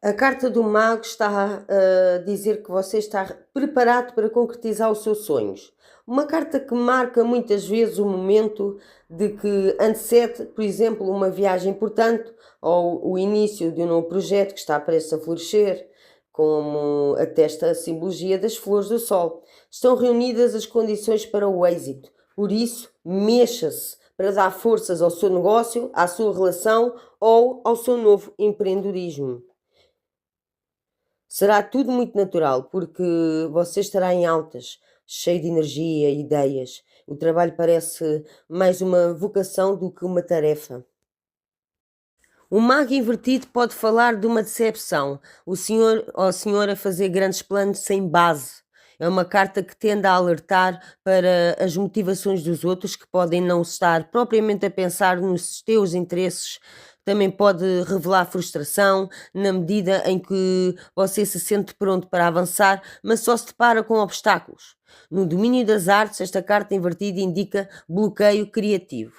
A carta do mago está a dizer que você está preparado para concretizar os seus sonhos. Uma carta que marca muitas vezes o momento de que antecede, por exemplo, uma viagem importante ou o início de um novo projeto que está prestes a florescer, como atesta a simbologia das flores do sol. Estão reunidas as condições para o êxito. Por isso, mexa-se para dar forças ao seu negócio, à sua relação ou ao seu novo empreendedorismo. Será tudo muito natural, porque você estará em altas, cheio de energia e ideias. O trabalho parece mais uma vocação do que uma tarefa. O mago invertido pode falar de uma decepção, o senhor ou a senhora fazer grandes planos sem base. É uma carta que tende a alertar para as motivações dos outros que podem não estar propriamente a pensar nos teus interesses. Também pode revelar frustração na medida em que você se sente pronto para avançar, mas só se depara com obstáculos. No domínio das artes, esta carta invertida indica bloqueio criativo.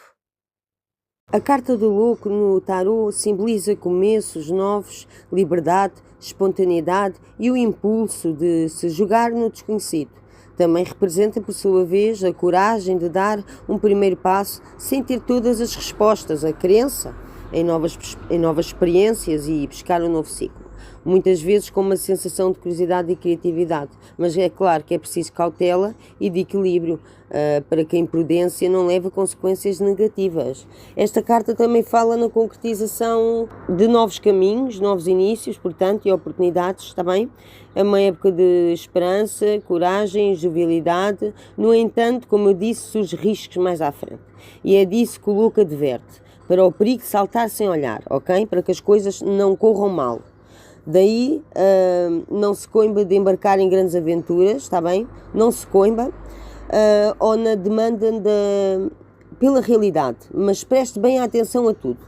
A carta do louco no tarô simboliza começos novos, liberdade, espontaneidade e o impulso de se jogar no desconhecido. Também representa, por sua vez, a coragem de dar um primeiro passo sem ter todas as respostas, a crença em novas experiências e buscar um novo ciclo. Muitas vezes com uma sensação de curiosidade e criatividade, mas é claro que é preciso cautela e de equilíbrio para que a imprudência não leve a consequências negativas. Esta carta também fala na concretização de novos caminhos, novos inícios, portanto, e oportunidades, está bem? É uma época de esperança, coragem, jovialidade. No entanto, como eu disse, surgem riscos mais à frente. E é disso que o louco adverte, para o perigo de saltar sem olhar, ok? Para que as coisas não corram mal. Daí não se coimba de embarcar em grandes aventuras, está bem? Não se coimba ou na demanda pela realidade, mas preste bem atenção a tudo.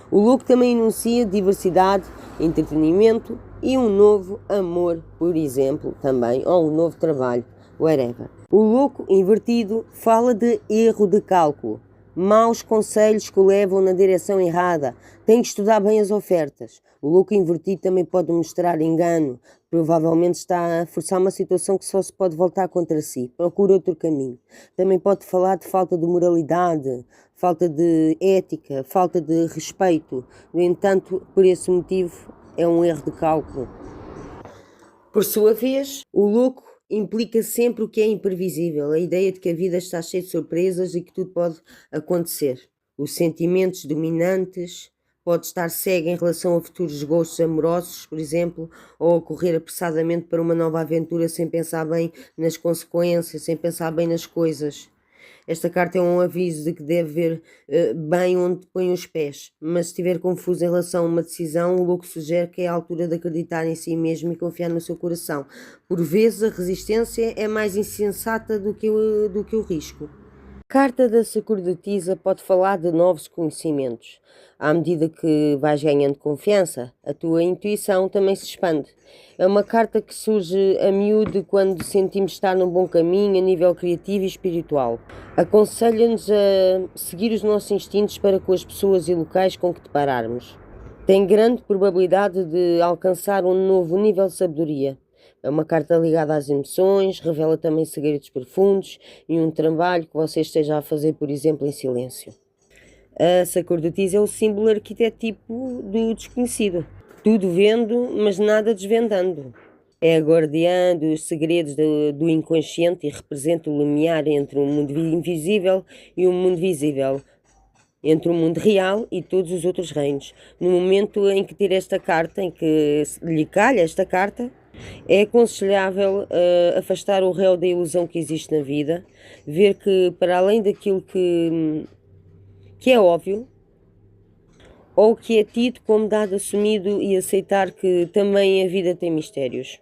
O louco também enuncia diversidade, entretenimento e um novo amor, por exemplo, também, ou um novo trabalho, whatever. O louco invertido fala de erro de cálculo. Maus conselhos que o levam na direção errada. Tem que estudar bem as ofertas. O louco invertido também pode mostrar engano. Provavelmente está a forçar uma situação que só se pode voltar contra si. Procura outro caminho. Também pode falar de falta de moralidade, falta de ética, falta de respeito. No entanto, por esse motivo, é um erro de cálculo. Por sua vez, o louco implica sempre o que é imprevisível, a ideia de que a vida está cheia de surpresas e que tudo pode acontecer. Os sentimentos dominantes, pode estar cego em relação a futuros gostos amorosos, por exemplo, ou correr apressadamente para uma nova aventura sem pensar bem nas consequências, sem pensar bem nas coisas. Esta carta é um aviso de que deve ver bem onde põe os pés, mas se estiver confuso em relação a uma decisão, o louco sugere que é a altura de acreditar em si mesmo e confiar no seu coração. Por vezes a resistência é mais insensata do que o risco. A carta da sacerdotisa pode falar de novos conhecimentos. À medida que vais ganhando confiança, a tua intuição também se expande. É uma carta que surge a miúdo quando sentimos estar num bom caminho a nível criativo e espiritual. Aconselha-nos a seguir os nossos instintos para com as pessoas e locais com que depararmos. Tem grande probabilidade de alcançar um novo nível de sabedoria. É uma carta ligada às emoções, revela também segredos profundos e um trabalho que você esteja a fazer, por exemplo, em silêncio. A sacerdotisa é o símbolo arquetípico do desconhecido. Tudo vendo, mas nada desvendando. É a guardiã dos segredos do inconsciente e representa o limiar entre o mundo invisível e o mundo visível, entre o mundo real e todos os outros reinos. No momento em que tira esta carta, em que lhe calha esta carta, é aconselhável afastar o réu da ilusão que existe na vida, ver que para além daquilo que é óbvio, ou que é tido como dado assumido e aceitar que também a vida tem mistérios.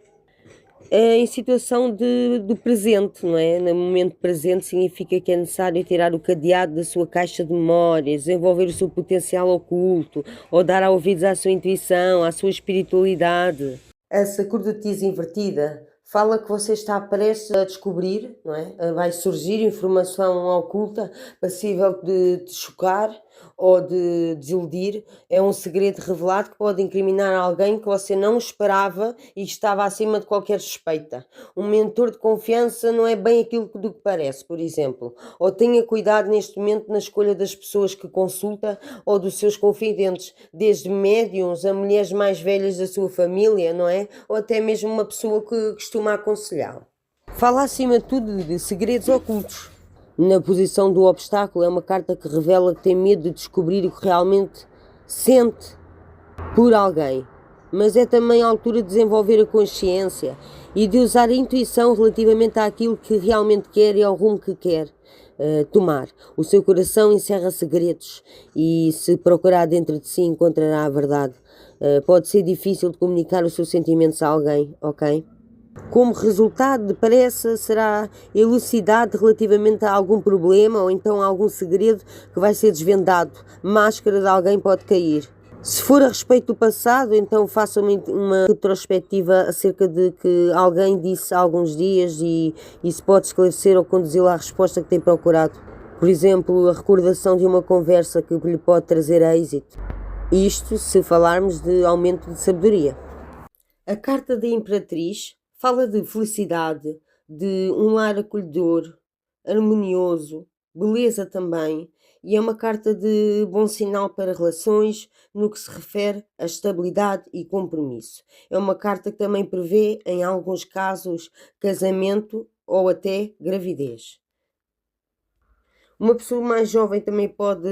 Em situação do presente, não é? No momento presente significa que é necessário tirar o cadeado da sua caixa de memórias, desenvolver o seu potencial oculto, ou dar ouvidos à sua intuição, à sua espiritualidade. A sacerdotisa invertida fala que você está prestes a descobrir, não é? Vai surgir informação oculta, passível de te chocar, ou de desiludir, é um segredo revelado que pode incriminar alguém que você não esperava e que estava acima de qualquer suspeita. Um mentor de confiança não é bem aquilo do que parece, por exemplo. Ou tenha cuidado neste momento na escolha das pessoas que consulta ou dos seus confidentes, desde médiums a mulheres mais velhas da sua família, não é? Ou até mesmo uma pessoa que costuma aconselhá-lo. Fala acima de tudo de segredos ocultos. Na posição do obstáculo, é uma carta que revela que tem medo de descobrir o que realmente sente por alguém. Mas é também a altura de desenvolver a consciência e de usar a intuição relativamente àquilo que realmente quer e ao rumo que quer tomar. O seu coração encerra segredos e, se procurar dentro de si, encontrará a verdade. Pode ser difícil de comunicar os seus sentimentos a alguém, ok? Como resultado, depressa será elucidado relativamente a algum problema ou então a algum segredo que vai ser desvendado. Máscara de alguém pode cair. Se for a respeito do passado, então faça uma retrospectiva acerca de que alguém disse há alguns dias e isso pode esclarecer ou conduzi-lo à resposta que tem procurado. Por exemplo, a recordação de uma conversa que lhe pode trazer êxito. Isto se falarmos de aumento de sabedoria. A carta da Imperatriz fala de felicidade, de um lar acolhedor, harmonioso, beleza também, e é uma carta de bom sinal para relações no que se refere a estabilidade e compromisso. É uma carta que também prevê, em alguns casos, casamento ou até gravidez. Uma pessoa mais jovem também pode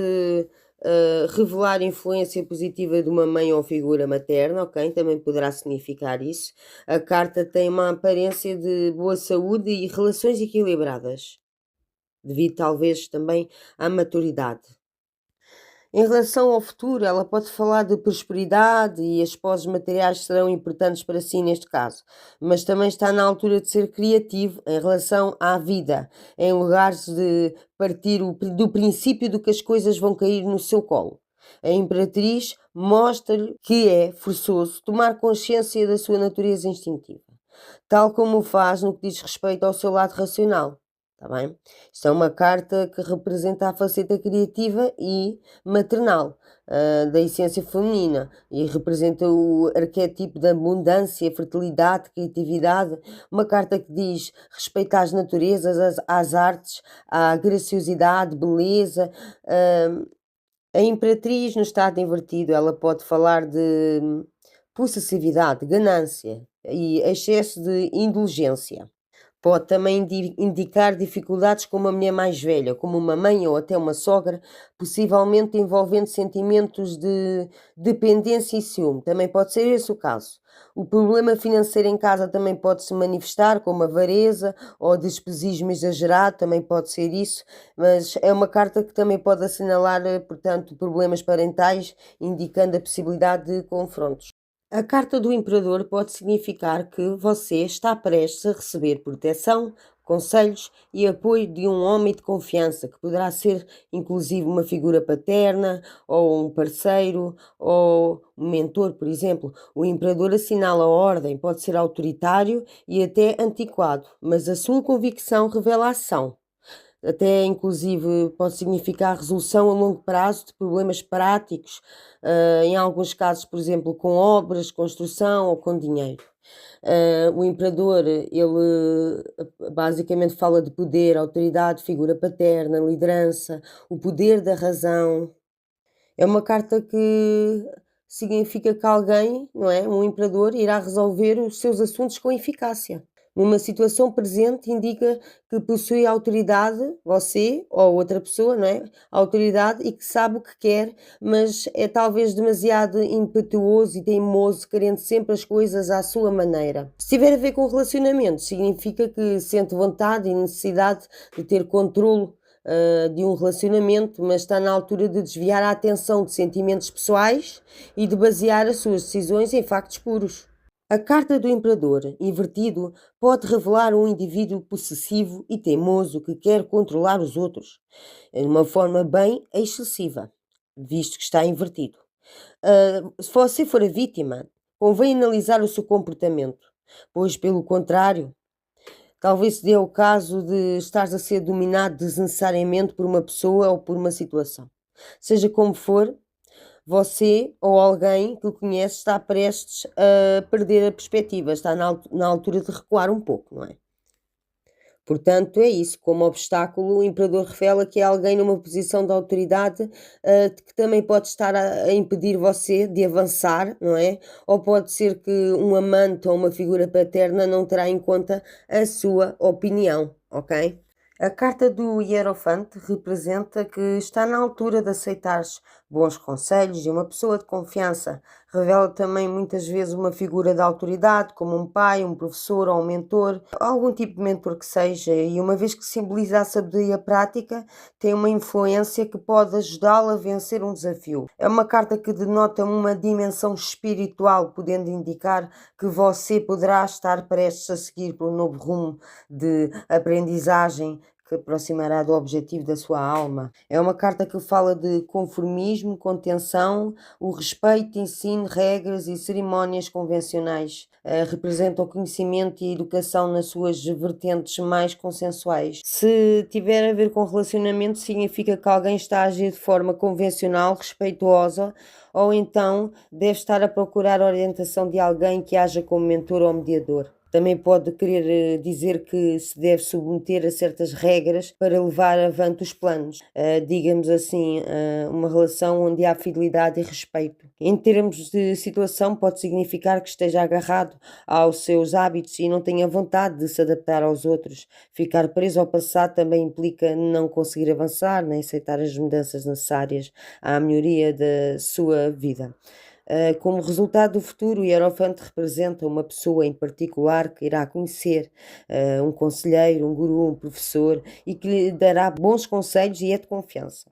revelar influência positiva de uma mãe ou figura materna, ok? Também poderá significar isso. A carta tem uma aparência de boa saúde e relações equilibradas, devido talvez também à maturidade. Em relação ao futuro, ela pode falar de prosperidade e as posses materiais serão importantes para si neste caso, mas também está na altura de ser criativo em relação à vida, em lugares de partir do princípio de que as coisas vão cair no seu colo. A Imperatriz mostra-lhe que é forçoso tomar consciência da sua natureza instintiva, tal como o faz no que diz respeito ao seu lado racional. Está bem? Isto é uma carta que representa a faceta criativa e maternal da essência feminina e representa o arquétipo da abundância, fertilidade, criatividade. Uma carta que diz respeito às naturezas, às artes, à graciosidade, beleza. A Imperatriz, no estado invertido, ela pode falar de possessividade, ganância e excesso de indulgência. Pode também indicar dificuldades com uma mulher mais velha, como uma mãe ou até uma sogra, possivelmente envolvendo sentimentos de dependência e ciúme. Também pode ser esse o caso. O problema financeiro em casa também pode se manifestar como avareza ou despesismo exagerado, também pode ser isso, mas é uma carta que também pode assinalar, portanto, problemas parentais, indicando a possibilidade de confrontos. A carta do Imperador pode significar que você está prestes a receber proteção, conselhos e apoio de um homem de confiança, que poderá ser inclusive uma figura paterna, ou um parceiro, ou um mentor, por exemplo. O Imperador assinala a ordem, pode ser autoritário e até antiquado, mas a sua convicção revela a ação. Até inclusive pode significar resolução a longo prazo de problemas práticos, em alguns casos, por exemplo, com obras, construção ou com dinheiro. O imperador, ele basicamente fala de poder, autoridade, figura paterna, liderança, o poder da razão. É uma carta que significa que alguém, não é, um imperador, irá resolver os seus assuntos com eficácia. Numa situação presente, indica que possui autoridade, você ou outra pessoa, não é? Autoridade e que sabe o que quer, mas é talvez demasiado impetuoso e teimoso, querendo sempre as coisas à sua maneira. Se tiver a ver com relacionamento, significa que sente vontade e necessidade de ter controle de um relacionamento, mas está na altura de desviar a atenção de sentimentos pessoais e de basear as suas decisões em factos puros. A carta do Imperador, invertido, pode revelar um indivíduo possessivo e teimoso que quer controlar os outros, de uma forma bem excessiva, visto que está invertido. Se você for a vítima, convém analisar o seu comportamento, pois, pelo contrário, talvez se dê o caso de estares a ser dominado desnecessariamente por uma pessoa ou por uma situação. Seja como for, você ou alguém que o conhece está prestes a perder a perspectiva, está na altura de recuar um pouco, não é? Portanto, é isso, como obstáculo, o imperador revela que é alguém numa posição de autoridade, que também pode estar a impedir você de avançar, não é? Ou pode ser que um amante ou uma figura paterna não terá em conta a sua opinião, ok? A carta do Hierofante representa que está na altura de aceitares bons conselhos de uma pessoa de confiança. Revela também muitas vezes uma figura de autoridade, como um pai, um professor ou um mentor, algum tipo de mentor que seja, e uma vez que simboliza a sabedoria prática, tem uma influência que pode ajudá-la a vencer um desafio. É uma carta que denota uma dimensão espiritual, podendo indicar que você poderá estar prestes a seguir por um novo rumo de aprendizagem que aproximará do objetivo da sua alma. É uma carta que fala de conformismo, contenção, o respeito, ensino, regras e cerimónias convencionais. Representa o conhecimento e a educação nas suas vertentes mais consensuais. Se tiver a ver com relacionamento, significa que alguém está a agir de forma convencional, respeituosa, ou então deve estar a procurar a orientação de alguém que haja como mentor ou mediador. Também pode querer dizer que se deve submeter a certas regras para levar avante os planos. Digamos assim, uma relação onde há fidelidade e respeito. Em termos de situação, pode significar que esteja agarrado aos seus hábitos e não tenha vontade de se adaptar aos outros. Ficar preso ao passado também implica não conseguir avançar, nem aceitar as mudanças necessárias à melhoria da sua vida. Como resultado do futuro, o Hierofante representa uma pessoa em particular que irá conhecer, um conselheiro, um guru, um professor e que lhe dará bons conselhos e é de confiança.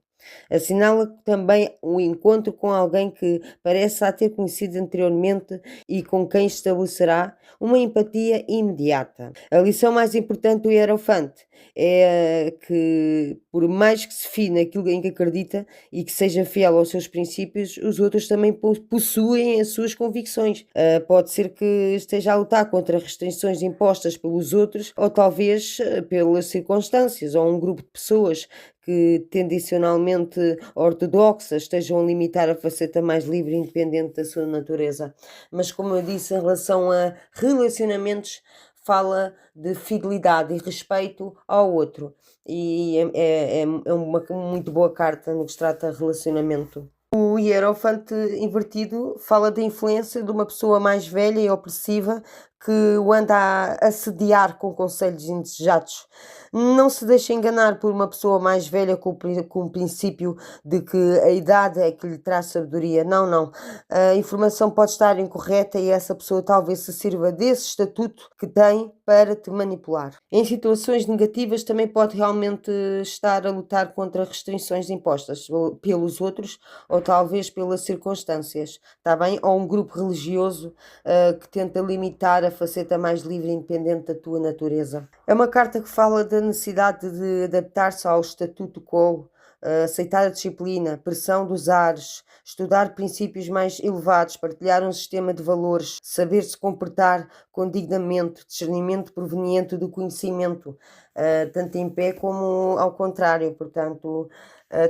Assinala também o encontro com alguém que parece já ter conhecido anteriormente e com quem estabelecerá uma empatia imediata. A lição mais importante do Hierofante é que, por mais que se fie naquilo em que acredita e que seja fiel aos seus princípios, os outros também possuem as suas convicções. Pode ser que esteja a lutar contra restrições impostas pelos outros ou talvez pelas circunstâncias ou um grupo de pessoas que tendencionalmente ortodoxas estejam a limitar a faceta mais livre e independente da sua natureza. Mas, como eu disse, em relação a relacionamentos, fala de fidelidade e respeito ao outro. E é uma muito boa carta no que se trata de relacionamento. O Hierofante invertido fala da influência de uma pessoa mais velha e opressiva que o anda a assediar com conselhos indesejados. Não se deixe enganar por uma pessoa mais velha com o princípio de que a idade é que lhe traz sabedoria. Não, não. A informação pode estar incorreta e essa pessoa talvez se sirva desse estatuto que tem para te manipular. Em situações negativas também pode realmente estar a lutar contra restrições impostas pelos outros ou talvez pelas circunstâncias, está bem? Ou um grupo religioso que tenta limitar a faceta mais livre e independente da tua natureza. É uma carta que fala da necessidade de adaptar-se ao statu quo, aceitar a disciplina, pressão dos ares, estudar princípios mais elevados, partilhar um sistema de valores, saber se comportar com dignamento, discernimento proveniente do conhecimento, tanto em pé como ao contrário. Portanto,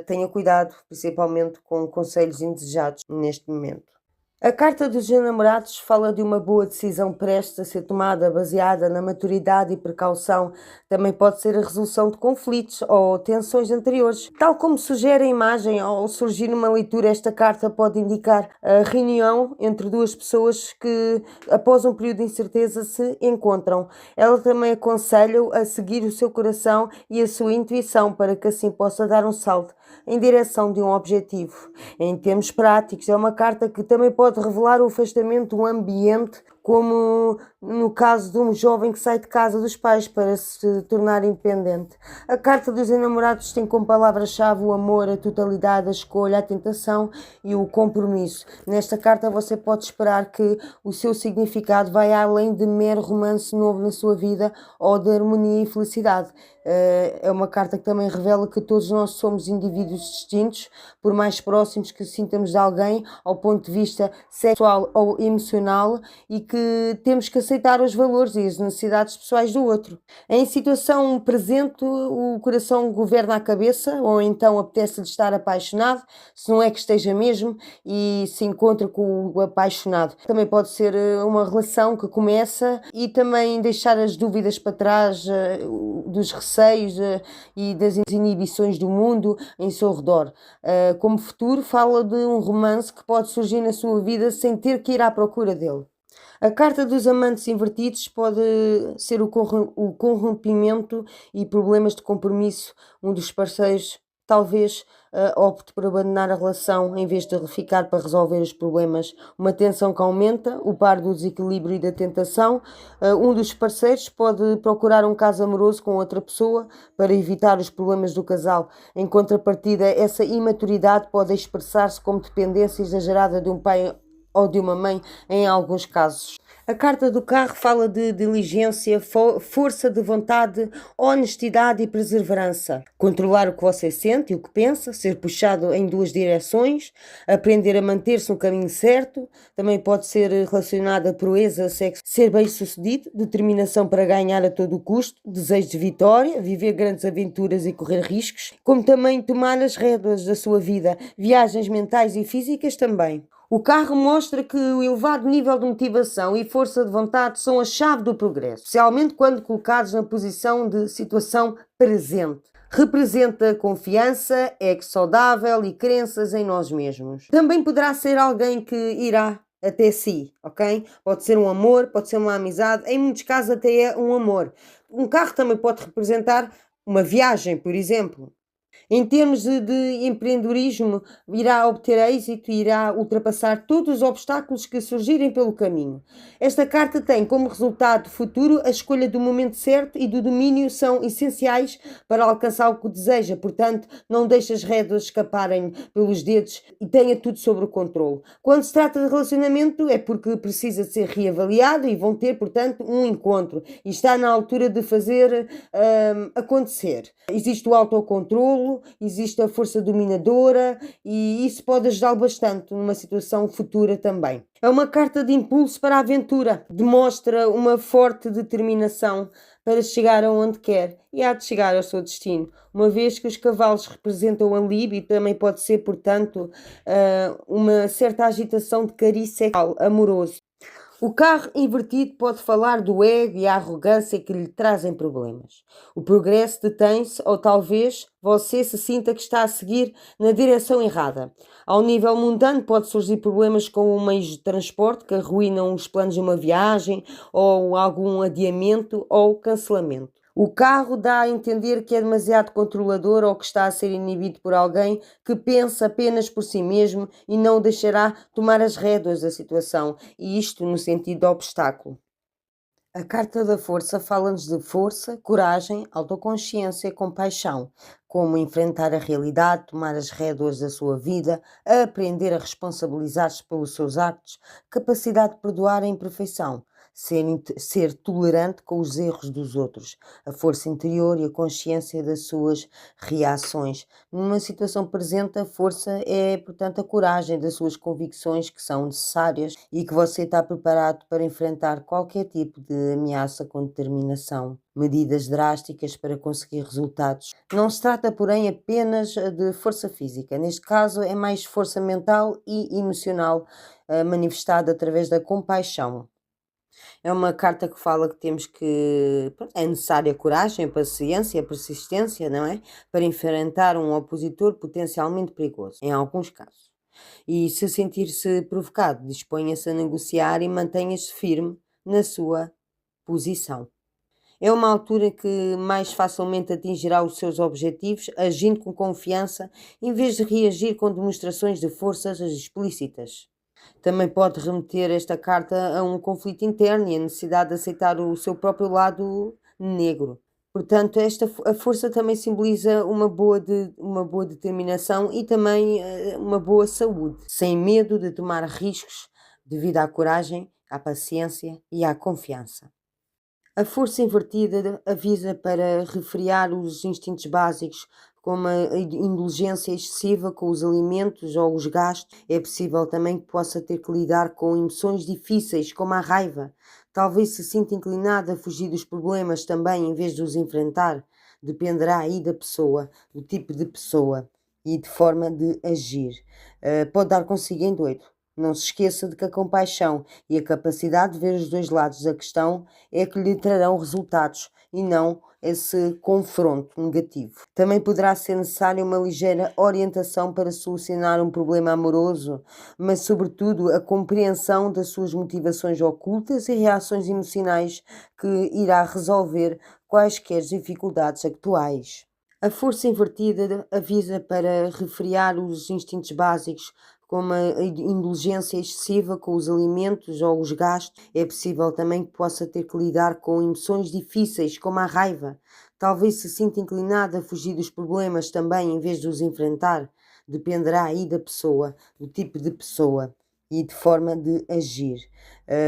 tenha cuidado, principalmente com conselhos indesejados neste momento. A carta dos namorados fala de uma boa decisão prestes a ser tomada, baseada na maturidade e precaução. Também pode ser a resolução de conflitos ou tensões anteriores. Tal como sugere a imagem, ao surgir uma leitura, esta carta pode indicar a reunião entre duas pessoas que, após um período de incerteza, se encontram. Ela também aconselha-o a seguir o seu coração e a sua intuição para que assim possa dar um salto em direção de um objetivo. Em termos práticos, é uma carta que também pode revelar o afastamento do ambiente, como no caso de um jovem que sai de casa dos pais para se tornar independente. A carta dos enamorados tem como palavra-chave o amor, a totalidade, a escolha, a tentação e o compromisso. Nesta carta você pode esperar que o seu significado vai além de mero romance novo na sua vida ou de harmonia e felicidade. É uma carta que também revela que todos nós somos indivíduos distintos, por mais próximos que sintamos de alguém, ao ponto de vista sexual ou emocional, e que que temos que aceitar os valores e as necessidades pessoais do outro. Em situação presente, o coração governa a cabeça, ou então apetece-lhe estar apaixonado, se não é que esteja mesmo, e se encontra com o apaixonado. Também pode ser uma relação que começa e também deixar as dúvidas para trás, dos receios e das inibições do mundo em seu redor. Como futuro, fala de um romance que pode surgir na sua vida sem ter que ir à procura dele. A carta dos amantes invertidos pode ser o corrompimento e problemas de compromisso. Um dos parceiros talvez opte por abandonar a relação em vez de ficar para resolver os problemas. Uma tensão que aumenta, o par do desequilíbrio e da tentação. Um dos parceiros pode procurar um caso amoroso com outra pessoa para evitar os problemas do casal. Em contrapartida, essa imaturidade pode expressar-se como dependência exagerada de um pai ou de uma mãe em alguns casos. A carta do carro fala de diligência, força de vontade, honestidade e perseverança. Controlar o que você sente e o que pensa, ser puxado em duas direções, aprender a manter-se no caminho certo. Também pode ser relacionada a proeza, sexo, ser bem-sucedido, determinação para ganhar a todo o custo, desejo de vitória, viver grandes aventuras e correr riscos, como também tomar as rédeas da sua vida, viagens mentais e físicas também. O carro mostra que o elevado nível de motivação e força de vontade são a chave do progresso, especialmente quando colocados na posição de situação presente. Representa confiança, ego saudável e crenças em nós mesmos. Também poderá ser alguém que irá até si, ok? Pode ser um amor, pode ser uma amizade, em muitos casos até é um amor. Um carro também pode representar uma viagem, por exemplo. Em termos de empreendedorismo, irá obter êxito e irá ultrapassar todos os obstáculos que surgirem pelo caminho. Esta carta tem como resultado futuro a escolha do momento certo e do domínio são essenciais para alcançar o que deseja. Portanto, não deixe as rédeas escaparem pelos dedos e tenha tudo sob o controle. Quando se trata de relacionamento, é porque precisa de ser reavaliado e vão ter, portanto, um encontro. E está na altura de fazer acontecer. Existe o autocontrolo, existe a força dominadora e isso pode ajudá-lo bastante numa situação futura também. É uma carta de impulso para a aventura, demonstra uma forte determinação para chegar aonde quer e há de chegar ao seu destino, uma vez que os cavalos representam a libido, também pode ser, portanto, uma certa agitação de cariz sexual amoroso. O carro invertido pode falar do ego e a arrogância que lhe trazem problemas. O progresso detém-se ou talvez você se sinta que está a seguir na direção errada. Ao nível mundano pode surgir problemas com meios de transporte que arruinam os planos de uma viagem ou algum adiamento ou cancelamento. O carro dá a entender que é demasiado controlador ou que está a ser inibido por alguém que pensa apenas por si mesmo e não o deixará tomar as rédeas da situação, e isto no sentido de obstáculo. A carta da força fala-nos de força, coragem, autoconsciência e compaixão, como enfrentar a realidade, tomar as rédeas da sua vida, aprender a responsabilizar-se pelos seus atos, capacidade de perdoar a imperfeição, ser tolerante com os erros dos outros, a força interior e a consciência das suas reações. Numa situação presente, a força é, portanto, a coragem das suas convicções que são necessárias e que você está preparado para enfrentar qualquer tipo de ameaça com determinação. Medidas drásticas para conseguir resultados. Não se trata, porém, apenas de força física. Neste caso, é mais força mental e emocional, manifestada através da compaixão. É uma carta que fala que temos que, pronto, é necessária coragem, paciência, persistência, não é? Para enfrentar um opositor potencialmente perigoso, em alguns casos. E se sentir-se provocado, disponha-se a negociar e mantenha-se firme na sua posição. É uma altura que mais facilmente atingirá os seus objetivos, agindo com confiança, em vez de reagir com demonstrações de forças explícitas. Também pode remeter esta carta a um conflito interno e a necessidade de aceitar o seu próprio lado negro. Portanto, a força também simboliza uma boa determinação e também uma boa saúde, sem medo de tomar riscos devido à coragem, à paciência e à confiança. A força invertida avisa para refrear os instintos básicos, como a indulgência excessiva com os alimentos ou os gastos. É possível também que possa ter que lidar com emoções difíceis, como a raiva. Talvez se sinta inclinado a fugir dos problemas também, em vez de os enfrentar. Dependerá aí da pessoa, do tipo de pessoa e de forma de agir. Pode dar consigo em doido. Não se esqueça de que a compaixão e a capacidade de ver os dois lados da questão é que lhe trarão resultados e não esse confronto negativo. Também poderá ser necessária uma ligeira orientação para solucionar um problema amoroso, mas, sobretudo, a compreensão das suas motivações ocultas e reações emocionais que irá resolver quaisquer dificuldades atuais. A força invertida avisa para refrear os instintos básicos, como a indulgência excessiva com os alimentos ou os gastos. É possível também que possa ter que lidar com emoções difíceis, como a raiva. Talvez se sinta inclinado a fugir dos problemas também, em vez de os enfrentar. Dependerá aí da pessoa, do tipo de pessoa e de forma de agir.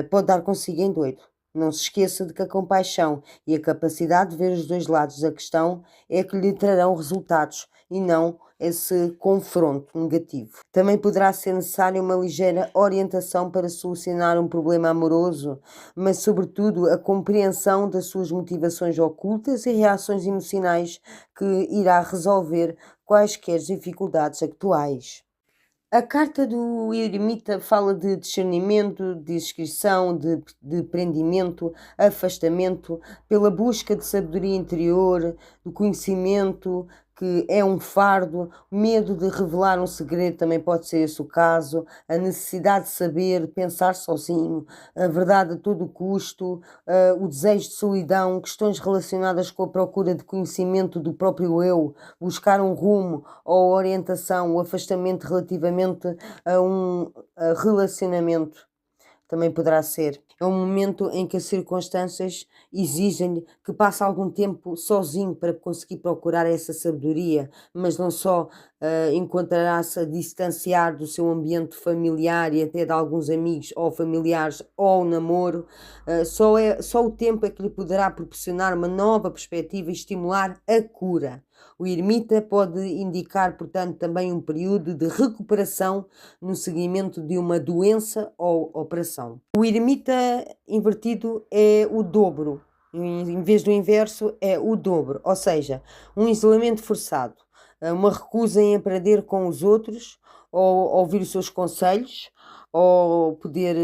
Pode dar consigo em doido. Não se esqueça de que a compaixão e a capacidade de ver os dois lados da questão é que lhe trarão resultados e não esse confronto negativo. Também poderá ser necessária uma ligeira orientação para solucionar um problema amoroso, mas, sobretudo, a compreensão das suas motivações ocultas e reações emocionais que irá resolver quaisquer dificuldades atuais. A carta do eremita fala de discernimento, de discrição, de prendimento, afastamento, pela busca de sabedoria interior, do conhecimento, que é um fardo, medo de revelar um segredo também pode ser esse o caso, a necessidade de saber, de pensar sozinho, a verdade a todo custo, o desejo de solidão, questões relacionadas com a procura de conhecimento do próprio eu, buscar um rumo ou orientação, o afastamento relativamente a um relacionamento. Também poderá ser. É um momento em que as circunstâncias exigem-lhe que passe algum tempo sozinho para conseguir procurar essa sabedoria, mas não só encontrará-se a distanciar do seu ambiente familiar e até de alguns amigos ou familiares ou namoro. Só o tempo é que lhe poderá proporcionar uma nova perspectiva e estimular a cura. O ermita pode indicar, portanto, também um período de recuperação no seguimento de uma doença ou operação. O ermita invertido é o dobro, em vez do inverso, é o dobro, ou seja, um isolamento forçado, uma recusa em aprender com os outros, ou ouvir os seus conselhos, ou poder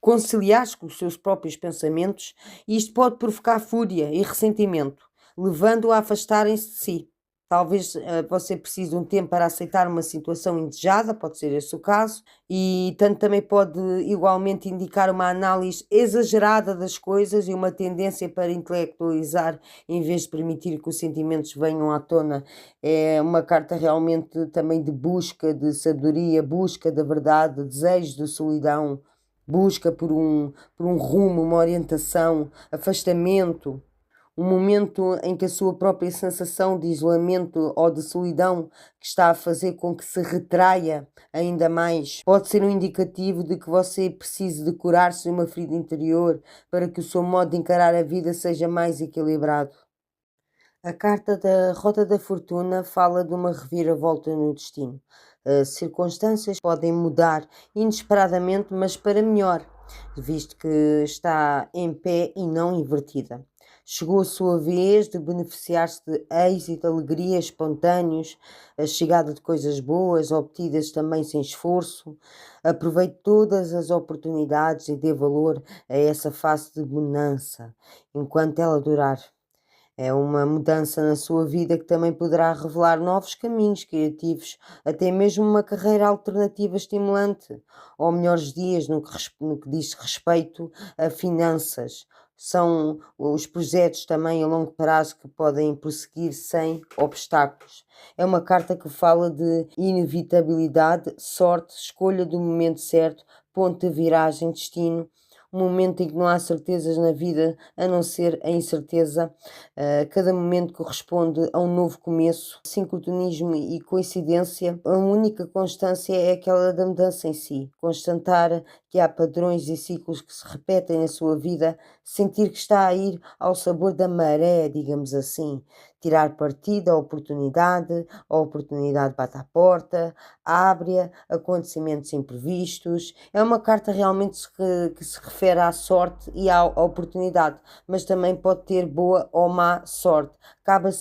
conciliar-se com os seus próprios pensamentos, e isto pode provocar fúria e ressentimento, levando-o a afastarem-se de si. Talvez você precise de um tempo para aceitar uma situação indesejada, pode ser esse o caso, e tanto também pode igualmente indicar uma análise exagerada das coisas e uma tendência para intelectualizar em vez de permitir que os sentimentos venham à tona. É uma carta realmente também de busca de sabedoria, busca da verdade, desejo de solidão, busca por um rumo, uma orientação, afastamento. Um momento em que a sua própria sensação de isolamento ou de solidão que está a fazer com que se retraia ainda mais, pode ser um indicativo de que você precise de curar-se de uma ferida interior para que o seu modo de encarar a vida seja mais equilibrado. A carta da Rota da Fortuna fala de uma reviravolta no destino. As circunstâncias podem mudar inesperadamente, mas para melhor, visto que está em pé e não invertida. Chegou a sua vez de beneficiar-se de êxito, alegria espontâneos, a chegada de coisas boas, obtidas também sem esforço. Aproveite todas as oportunidades e dê valor a essa fase de bonança, enquanto ela durar. É uma mudança na sua vida que também poderá revelar novos caminhos criativos, até mesmo uma carreira alternativa estimulante, ou melhores dias no que diz respeito a finanças. São os projetos também a longo prazo que podem prosseguir sem obstáculos. É uma carta que fala de inevitabilidade, sorte, escolha do momento certo, ponto de viragem, destino, um momento em que não há certezas na vida a não ser a incerteza. Cada momento corresponde a um novo começo. Sincronismo e coincidência, a única constância é aquela da mudança em si. Constatar que há padrões e ciclos que se repetem na sua vida, sentir que está a ir ao sabor da maré, digamos assim. tirar partido da oportunidade, a oportunidade bate à porta, abre-a, acontecimentos imprevistos. É uma carta realmente que se refere à sorte e à oportunidade, mas também pode ter boa ou má sorte. Cabe a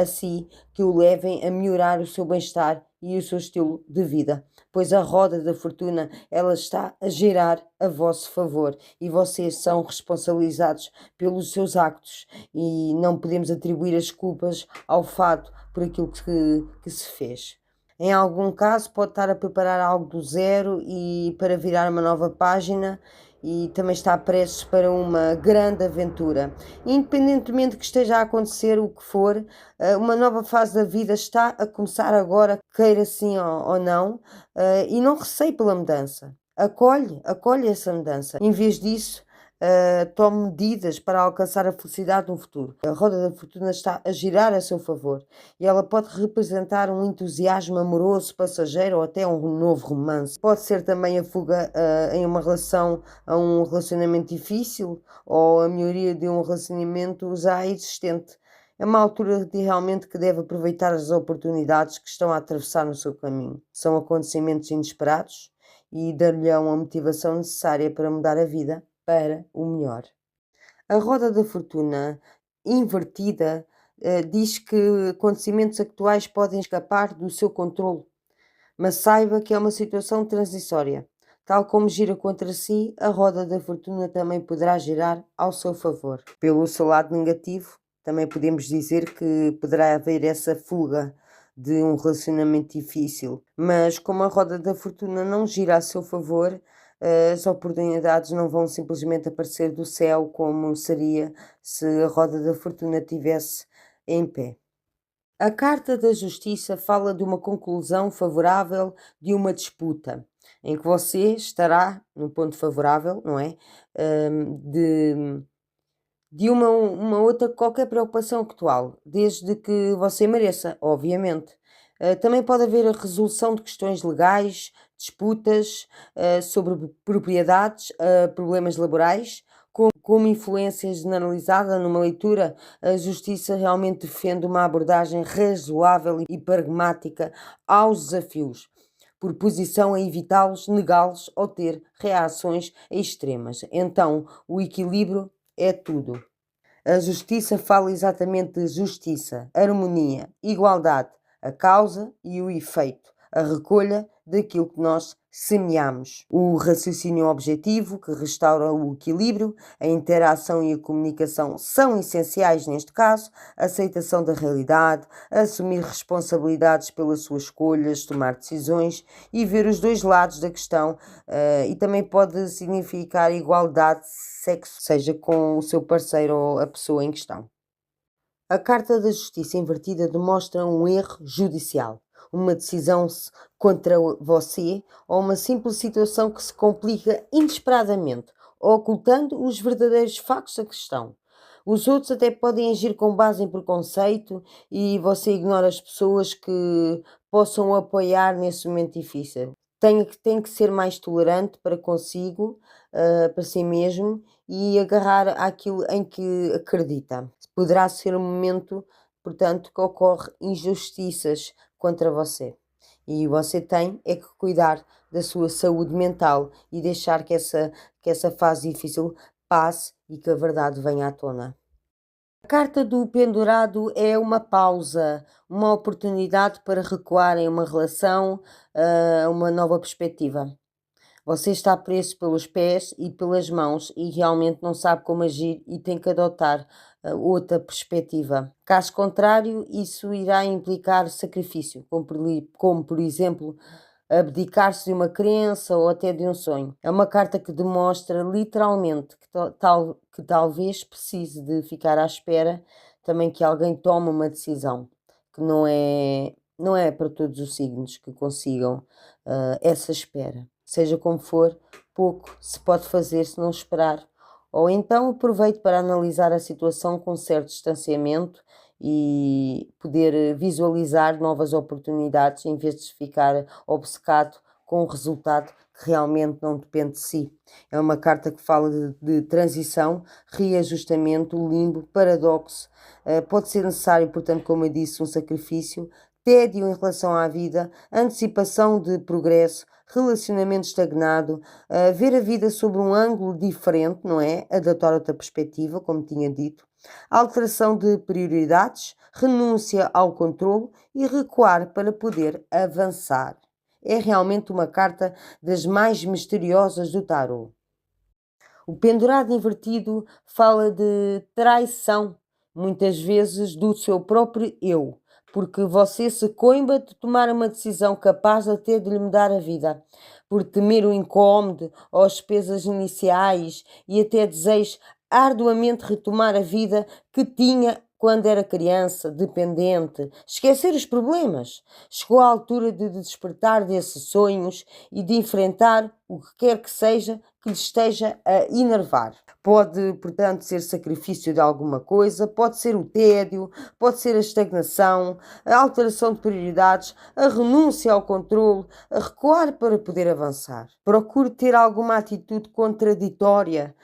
si que o levem a melhorar o seu bem-estar e o seu estilo de vida, pois a roda da fortuna ela está a girar a vosso favor e vocês são responsabilizados pelos seus actos e não podemos atribuir as culpas ao fato por aquilo que se fez. Em algum caso pode estar a preparar algo do zero e para virar uma nova página e também está prestes para uma grande aventura. Independentemente que esteja a acontecer o que for, uma nova fase da vida está a começar agora, queira sim ou não, e não receie pela mudança. Acolhe essa mudança. Em vez disso, tome medidas para alcançar a felicidade no futuro. A roda da fortuna está a girar a seu favor e ela pode representar um entusiasmo amoroso, passageiro ou até um novo romance. Pode ser também a fuga em uma relação a um relacionamento difícil ou a melhoria de um relacionamento já existente. É uma altura realmente que deve aproveitar as oportunidades que estão a atravessar no seu caminho. São acontecimentos inesperados e dar-lhe-ão a motivação necessária para mudar a vida para o melhor. A roda da fortuna invertida diz que acontecimentos atuais podem escapar do seu controle, mas saiba que é uma situação transitória. Tal como gira contra si, a roda da fortuna também poderá girar ao seu favor. Pelo seu lado negativo, também podemos dizer que poderá haver essa fuga de um relacionamento difícil, mas como a roda da fortuna não gira a seu favor, as oportunidades não vão simplesmente aparecer do céu como seria se a roda da fortuna estivesse em pé. A Carta da Justiça fala de uma conclusão favorável de uma disputa, em que você estará no ponto favorável, não é? De uma outra qualquer preocupação atual, desde que você mereça, obviamente. Também pode haver a resolução de questões legais, disputas sobre propriedades, problemas laborais, como influência generalizada numa leitura, a justiça realmente defende uma abordagem razoável e pragmática aos desafios, por posição a evitá-los, negá-los ou ter reações extremas. Então, o equilíbrio é tudo. A justiça fala exatamente de justiça, harmonia, igualdade, a causa e o efeito, a recolha daquilo que nós semeamos. O raciocínio objetivo, que restaura o equilíbrio, a interação e a comunicação são essenciais neste caso, a aceitação da realidade, assumir responsabilidades pelas suas escolhas, tomar decisões e ver os dois lados da questão, e também pode significar igualdade de sexo, seja com o seu parceiro ou a pessoa em questão. A Carta da Justiça invertida demonstra um erro judicial, uma decisão contra você ou uma simples situação que se complica inesperadamente, ocultando os verdadeiros factos da questão. Os outros até podem agir com base em preconceito e você ignora as pessoas que possam o apoiar nesse momento difícil. Tem que ser mais tolerante para consigo, para si mesmo e agarrar àquilo em que acredita. Poderá ser um momento, portanto, que ocorre injustiças contra você. E você tem é que cuidar da sua saúde mental e deixar que essa fase difícil passe e que a verdade venha à tona. A carta do pendurado é uma pausa, uma oportunidade para recuar em uma relação, uma nova perspectiva. Você está preso pelos pés e pelas mãos e realmente não sabe como agir e tem que adotar outra perspectiva. Caso contrário, isso irá implicar sacrifício, como por exemplo abdicar-se de uma crença ou até de um sonho. É uma carta que demonstra literalmente que talvez precise de ficar à espera também que alguém tome uma decisão, que não é para todos os signos que consigam essa espera. Seja como for, pouco se pode fazer se não esperar. Ou então aproveite para analisar a situação com certo distanciamento e poder visualizar novas oportunidades em vez de ficar obcecado com com um resultado que realmente não depende de si. É uma carta que fala de transição, reajustamento, limbo, paradoxo. Pode ser necessário, portanto, como eu disse, um sacrifício, tédio em relação à vida, antecipação de progresso, relacionamento estagnado, ver a vida sob um ângulo diferente, não é? Adotar outra perspectiva, como tinha dito, alteração de prioridades, renúncia ao controle e recuar para poder avançar. É realmente uma carta das mais misteriosas do tarot. O pendurado invertido fala de traição, muitas vezes do seu próprio eu, porque você se coimba de tomar uma decisão capaz até de lhe mudar a vida, por temer o incómodo ou as despesas iniciais e até deseja arduamente retomar a vida que tinha quando era criança, dependente, esquecer os problemas. Chegou à altura de despertar desses sonhos e de enfrentar o que quer que seja que lhe esteja a enervar. Pode, portanto, ser sacrifício de alguma coisa, pode ser o tédio, pode ser a estagnação, a alteração de prioridades, a renúncia ao controle, a recuar para poder avançar. Procure ter alguma atitude contraditória,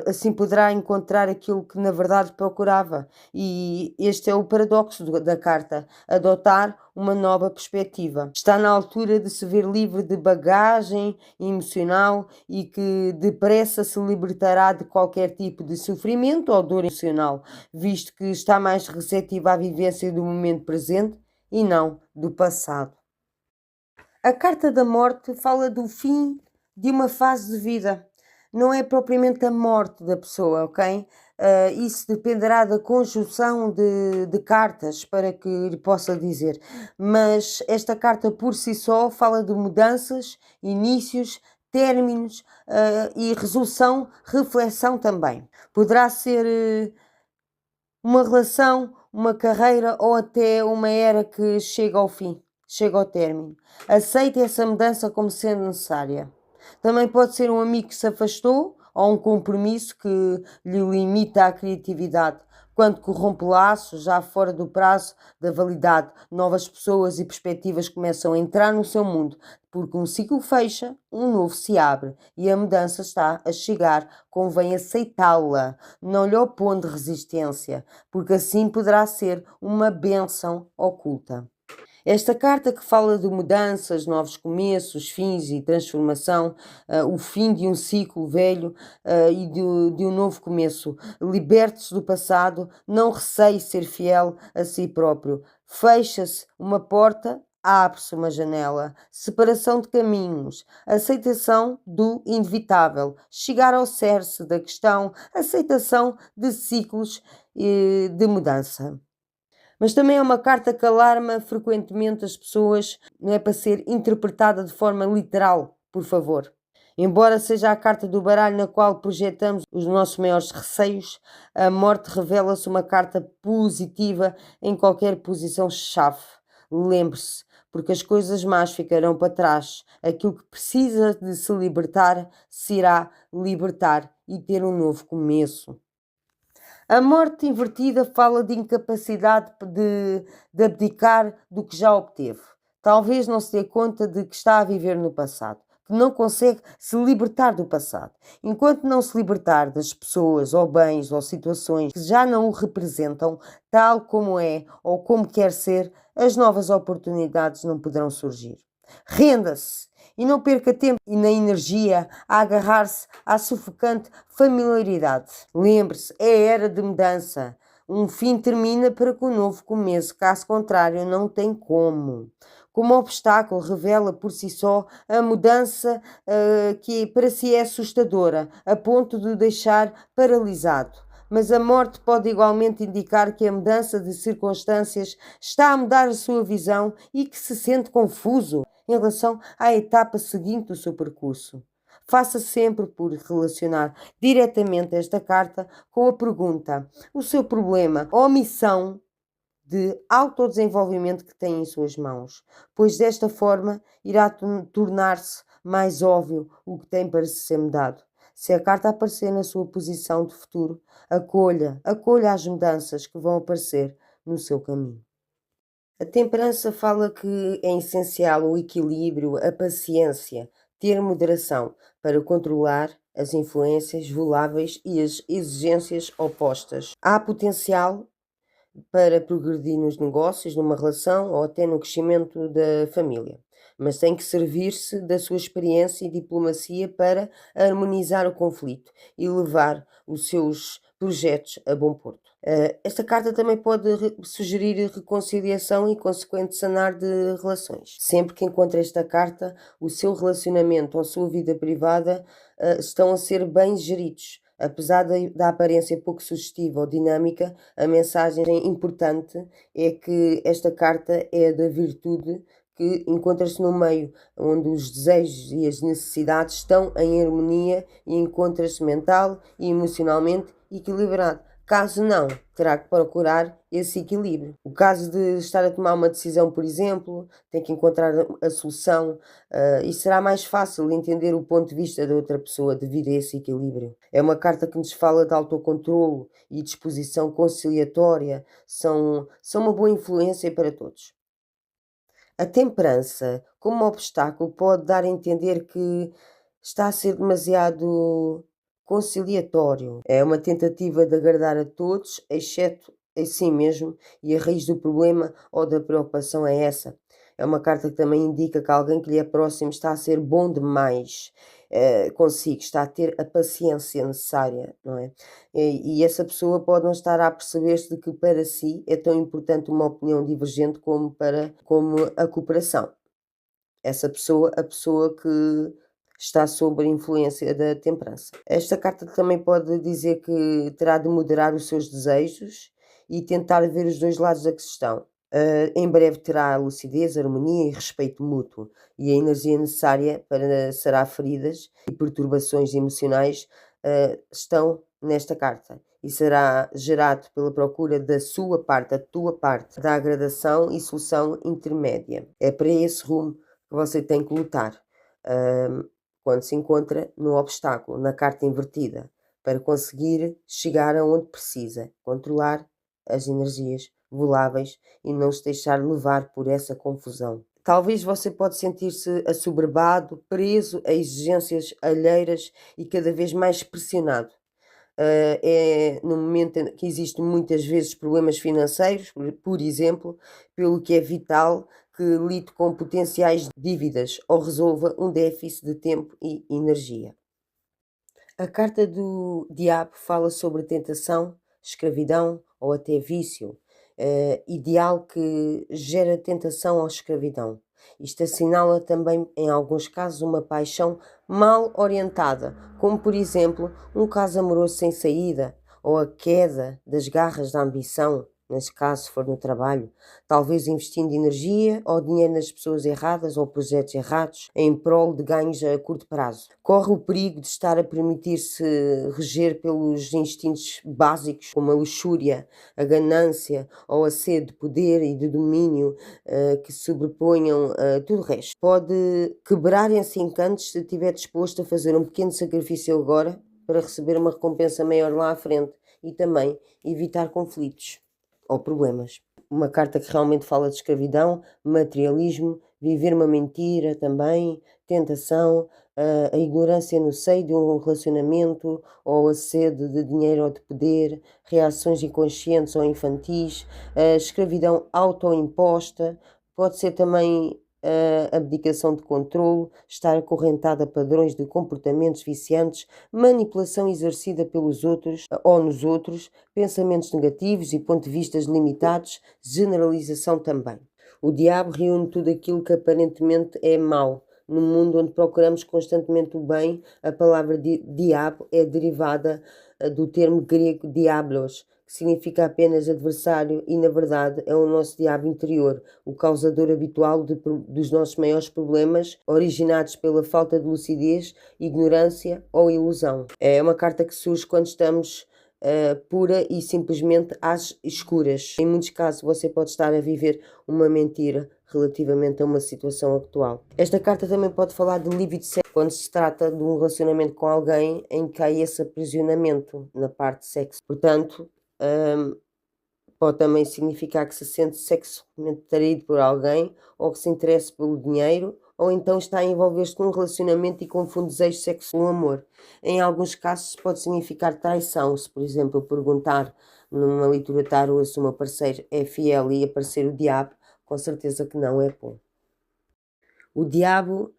assim poderá encontrar aquilo que na verdade procurava. E este é o paradoxo da carta: adotar uma nova perspectiva. Está na altura de se ver livre de bagagem emocional e que depressa se libertará de qualquer tipo de sofrimento ou dor emocional, visto que está mais receptiva à vivência do momento presente e não do passado. A carta da morte fala do fim de uma fase de vida. Não é propriamente a morte da pessoa, ok? Isso dependerá da conjunção de cartas para que lhe possa dizer. Mas esta carta por si só fala de mudanças, inícios, términos, e resolução, reflexão também. Poderá ser uma relação, uma carreira ou até uma era que chega ao fim, chega ao término. Aceite essa mudança como sendo necessária. Também pode ser um amigo que se afastou ou um compromisso que lhe limita a criatividade. Quando corrompe laços, já fora do prazo da validade, novas pessoas e perspectivas começam a entrar no seu mundo, porque um ciclo fecha, um novo se abre e a mudança está a chegar, convém aceitá-la, não lhe opondo resistência, porque assim poderá ser uma bênção oculta. Esta carta que fala de mudanças, novos começos, fins e transformação, o fim de um ciclo velho, e de um novo começo. Liberte-se do passado, não receie ser fiel a si próprio. Fecha-se uma porta, abre-se uma janela. Separação de caminhos, aceitação do inevitável, chegar ao cerne da questão, aceitação de ciclos de mudança. Mas também é uma carta que alarma frequentemente as pessoas, não é para ser interpretada de forma literal, por favor. Embora seja a carta do baralho na qual projetamos os nossos maiores receios, a morte revela-se uma carta positiva em qualquer posição-chave. Lembre-se, porque as coisas más ficarão para trás. Aquilo que precisa de se libertar se irá libertar e ter um novo começo. A morte invertida fala de incapacidade de abdicar do que já obteve. Talvez não se dê conta de que está a viver no passado, que não consegue se libertar do passado. Enquanto não se libertar das pessoas, ou bens, ou situações que já não o representam, tal como é ou como quer ser, as novas oportunidades não poderão surgir. Renda-se e não perca tempo e nem energia a agarrar-se à sufocante familiaridade. Lembre-se, é a era de mudança. Um fim termina para que um novo comece, caso contrário, não tem como. Como obstáculo, revela por si só a mudança que para si é assustadora, a ponto de o deixar paralisado. Mas a morte pode igualmente indicar que a mudança de circunstâncias está a mudar a sua visão e que se sente confuso em relação à etapa seguinte do seu percurso. Faça sempre por relacionar diretamente esta carta com a pergunta: o seu problema ou missão de autodesenvolvimento que tem em suas mãos, pois desta forma irá tornar-se mais óbvio o que tem para ser mudado. Se a carta aparecer na sua posição de futuro, acolha as mudanças que vão aparecer no seu caminho. A temperança fala que é essencial o equilíbrio, a paciência, ter moderação para controlar as influências voláveis e as exigências opostas. Há potencial para progredir nos negócios, numa relação ou até no crescimento da família. Mas tem que servir-se da sua experiência e diplomacia para harmonizar o conflito e levar os seus projetos a bom porto. Esta carta também pode sugerir reconciliação e consequente sanar de relações. Sempre que encontra esta carta, o seu relacionamento ou a sua vida privada estão a ser bem geridos. Apesar da aparência pouco sugestiva ou dinâmica, a mensagem importante é que esta carta é da virtude que encontra-se no meio onde os desejos e as necessidades estão em harmonia e encontra-se mental e emocionalmente equilibrado. Caso não, terá que procurar esse equilíbrio. O caso de estar a tomar uma decisão, por exemplo, tem que encontrar a solução e será mais fácil entender o ponto de vista da outra pessoa devido a esse equilíbrio. É uma carta que nos fala de autocontrolo e disposição conciliatória, são uma boa influência para todos. A temperança, como obstáculo, pode dar a entender que está a ser demasiado conciliatório. É uma tentativa de agradar a todos, exceto a si mesmo, e a raiz do problema ou da preocupação é essa. É uma carta que também indica que alguém que lhe é próximo está a ser bom demais consigo, está a ter a paciência necessária, não é? E essa pessoa pode não estar a perceber-se de que para si é tão importante uma opinião divergente como a cooperação. Essa pessoa, a pessoa que está sob a influência da temperança. Esta carta também pode dizer que terá de moderar os seus desejos e tentar ver os dois lados da questão. Em breve terá lucidez, harmonia e respeito mútuo, e a energia necessária para sarar feridas e perturbações emocionais estão nesta carta e será gerado pela procura da sua parte, a tua parte, da agradação e solução intermédia. É para esse rumo que você tem que lutar quando se encontra no obstáculo, na carta invertida, para conseguir chegar aonde precisa, controlar as energias voláveis e não se deixar levar por essa confusão. Talvez você pode sentir-se assoberbado, preso a exigências alheiras e cada vez mais pressionado. É no momento em que existem muitas vezes problemas financeiros, por exemplo, pelo que é vital que lide com potenciais dívidas ou resolva um déficit de tempo e energia. A carta do diabo fala sobre tentação, escravidão ou até vício, ideal que gera tentação ou escravidão. Isto assinala também, em alguns casos, uma paixão mal orientada, como por exemplo um caso amoroso sem saída ou a queda das garras da ambição, nesse caso, se for no trabalho, talvez investindo energia ou dinheiro nas pessoas erradas ou projetos errados em prol de ganhos a curto prazo. Corre o perigo de estar a permitir-se reger pelos instintos básicos, como a luxúria, a ganância ou a sede de poder e de domínio que sobreponham a tudo o resto. Pode quebrar esse encanto se estiver disposto a fazer um pequeno sacrifício agora para receber uma recompensa maior lá à frente e também evitar conflitos ou problemas. Uma carta que realmente fala de escravidão, materialismo, viver uma mentira também, tentação, a ignorância no seio de um relacionamento, ou a sede de dinheiro ou de poder, reações inconscientes ou infantis, a escravidão autoimposta, pode ser também a abdicação de controle, estar acorrentada a padrões de comportamentos viciantes, manipulação exercida pelos outros ou nos outros, pensamentos negativos e pontos de vista limitados, generalização também. O diabo reúne tudo aquilo que aparentemente é mau. No mundo onde procuramos constantemente o bem, a palavra diabo é derivada do termo grego diablos, que significa apenas adversário e, na verdade, é o nosso diabo interior, o causador habitual dos nossos maiores problemas, originados pela falta de lucidez, ignorância ou ilusão. É uma carta que surge quando estamos pura e simplesmente às escuras. Em muitos casos você pode estar a viver uma mentira relativamente a uma situação atual. Esta carta também pode falar de libido sexual, quando se trata de um relacionamento com alguém em que há esse aprisionamento na parte de sexo. Portanto, Pode também significar que se sente sexualmente atraído por alguém, ou que se interessa pelo dinheiro, ou então está a envolver-se num relacionamento e confunde desejo sexual com amor. Em alguns casos pode significar traição, se por exemplo perguntar numa leitura tarô se o meu parceiro é fiel e aparecer o diabo, com certeza que não é bom. O diabo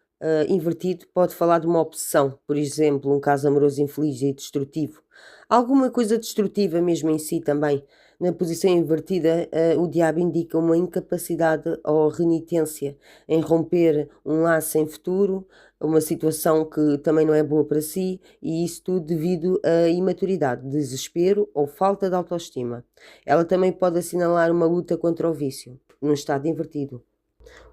invertido pode falar de uma obsessão, por exemplo, um caso amoroso infeliz e destrutivo. Alguma coisa destrutiva mesmo em si também. Na posição invertida, o diabo indica uma incapacidade ou renitência em romper um laço em futuro, uma situação que também não é boa para si, e isso tudo devido à imaturidade, desespero ou falta de autoestima. Ela também pode assinalar uma luta contra o vício, num estado invertido.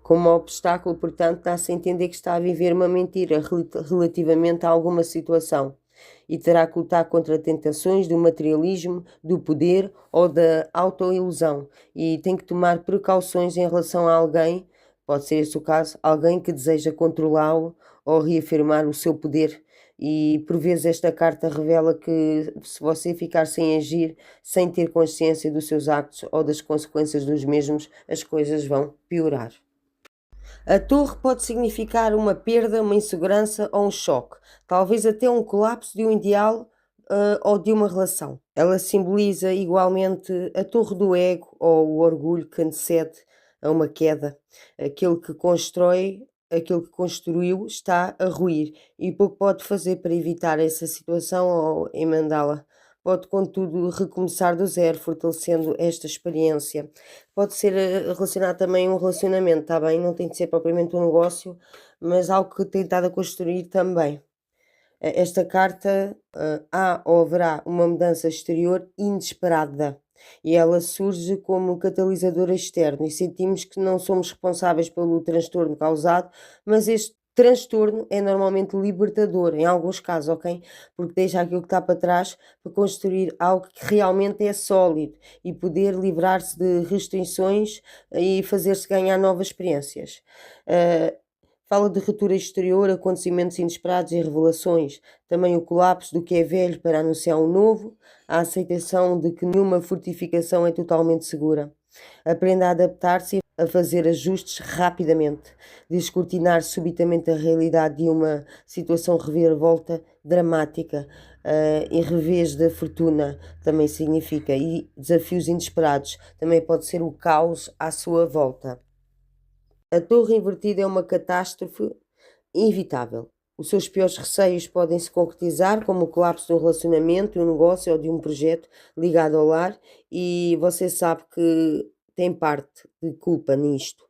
Como obstáculo, portanto, dá-se a entender que está a viver uma mentira relativamente a alguma situação e terá que lutar contra tentações do materialismo, do poder ou da autoilusão, e tem que tomar precauções em relação a alguém, pode ser esse o caso, alguém que deseja controlá-lo ou reafirmar o seu poder. E por vezes esta carta revela que se você ficar sem agir, sem ter consciência dos seus actos ou das consequências dos mesmos, as coisas vão piorar. A torre pode significar uma perda, uma insegurança ou um choque, talvez até um colapso de um ideal ou de uma relação. Ela simboliza igualmente a torre do ego ou o orgulho que antecede a uma queda. Aquele que constrói, aquele que construiu está a ruir e pouco pode fazer para evitar essa situação ou emendá-la. Pode, contudo, recomeçar do zero, fortalecendo esta experiência. Pode ser relacionado também a um relacionamento, está bem? Não tem de ser propriamente um negócio, mas algo que tem estado a construir também. Esta carta, há ou haverá uma mudança exterior inesperada e ela surge como catalisador externo e sentimos que não somos responsáveis pelo transtorno causado, mas este transtorno é normalmente libertador, em alguns casos, ok? Porque deixa aquilo que está para trás para construir algo que realmente é sólido e poder livrar-se de restrições e fazer-se ganhar novas experiências. Uh, Fala de ruptura exterior, acontecimentos inesperados e revelações, também o colapso do que é velho para anunciar o novo, a aceitação de que nenhuma fortificação é totalmente segura. Aprenda a adaptar-se e a fazer ajustes rapidamente, descortinar subitamente a realidade de uma situação reviravolta dramática. Em revés da fortuna também significa, e desafios inesperados, também pode ser o caos à sua volta. A torre invertida é uma catástrofe inevitável. Os seus piores receios podem se concretizar, como o colapso de um relacionamento, de um negócio ou de um projeto ligado ao lar, e você sabe que tem parte de culpa nisto.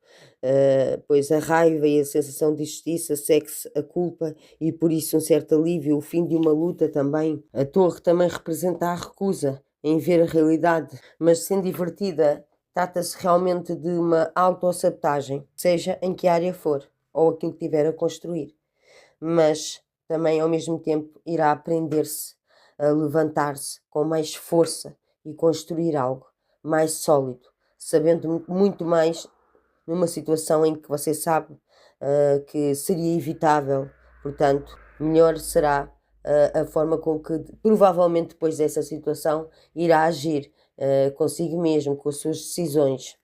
Pois a raiva e a sensação de injustiça segue-se a culpa e por isso um certo alívio, o fim de uma luta também. A torre também representa a recusa em ver a realidade, mas sendo divertida, trata-se realmente de uma autossabotagem, seja em que área for, ou aquilo que tiver a construir. Mas também, ao mesmo tempo, irá aprender-se a levantar-se com mais força e construir algo mais sólido, sabendo muito mais numa situação em que você sabe que seria evitável. Portanto, melhor será a forma com que, provavelmente depois dessa situação, irá agir consigo mesmo, com as suas decisões.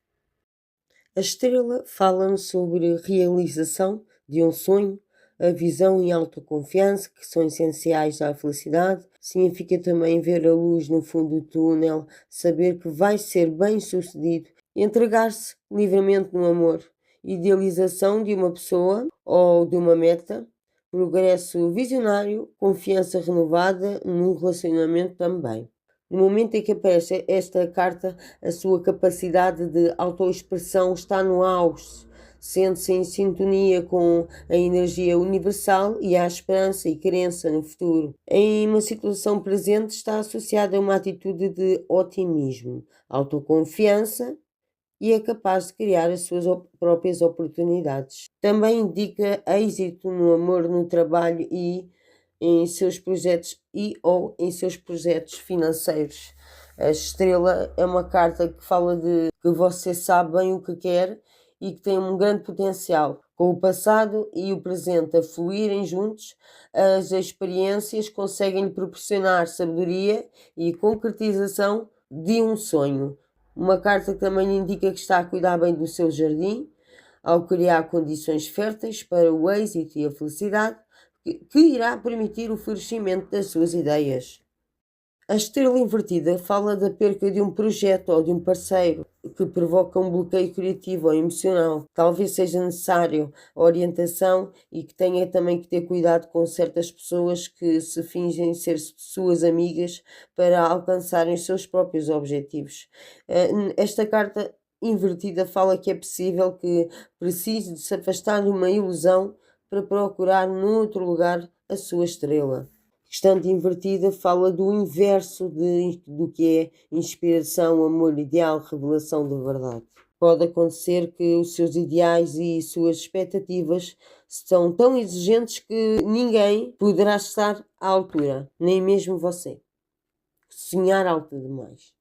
A estrela fala-nos sobre realização de um sonho, a visão e a autoconfiança, que são essenciais à felicidade. Significa também ver a luz no fundo do túnel, saber que vai ser bem sucedido, entregar-se livremente no amor, idealização de uma pessoa ou de uma meta, progresso visionário, confiança renovada num relacionamento também. No momento em que aparece esta carta, a sua capacidade de autoexpressão está no auge, sente-se em sintonia com a energia universal e a esperança e crença no futuro. Em uma situação presente está associada a uma atitude de otimismo, autoconfiança e é capaz de criar as suas próprias oportunidades. Também indica êxito no amor, no trabalho e em seus projetos e ou em seus projetos financeiros. A estrela é uma carta que fala de que você sabe bem o que quer e que tem um grande potencial. Com o passado e o presente a fluírem juntos, as experiências conseguem lhe proporcionar sabedoria e concretização de um sonho. Uma carta que também indica que está a cuidar bem do seu jardim, ao criar condições férteis para o êxito e a felicidade, que irá permitir o florescimento das suas ideias. A estrela invertida fala da perca de um projeto ou de um parceiro que provoca um bloqueio criativo ou emocional. Talvez seja necessário orientação e que tenha também que ter cuidado com certas pessoas que se fingem ser suas amigas para alcançarem os seus próprios objetivos. Esta carta invertida fala que é possível que precise de se afastar de uma ilusão para procurar noutro lugar a sua estrela. Estante invertida fala do inverso do que é inspiração, amor ideal, revelação da verdade. Pode acontecer que os seus ideais e suas expectativas são tão exigentes que ninguém poderá estar à altura, nem mesmo você. Sonhar alto demais.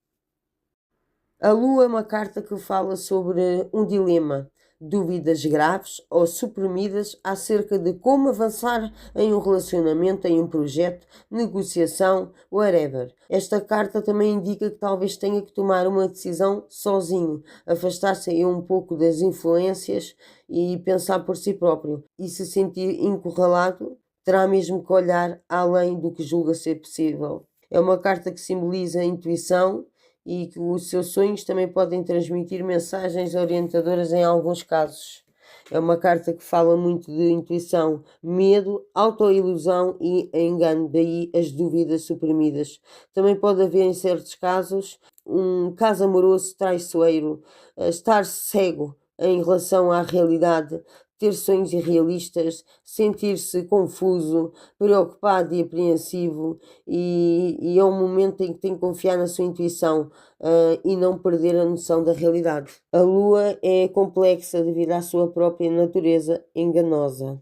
A Lua é uma carta que fala sobre um dilema, dúvidas graves ou suprimidas acerca de como avançar em um relacionamento, em um projeto, negociação, whatever. Esta carta também indica que talvez tenha que tomar uma decisão sozinho, afastar-se um pouco das influências e pensar por si próprio. E se sentir encurralado, terá mesmo que olhar além do que julga ser possível. É uma carta que simboliza a intuição e que os seus sonhos também podem transmitir mensagens orientadoras em alguns casos. É uma carta que fala muito de intuição, medo, autoilusão e engano, daí as dúvidas suprimidas. Também pode haver, em certos casos, um caso amoroso traiçoeiro, estar cego em relação à realidade, ter sonhos irrealistas, sentir-se confuso, preocupado e apreensivo, e é um momento em que tem que confiar na sua intuição e não perder a noção da realidade. A Lua é complexa devido à sua própria natureza enganosa,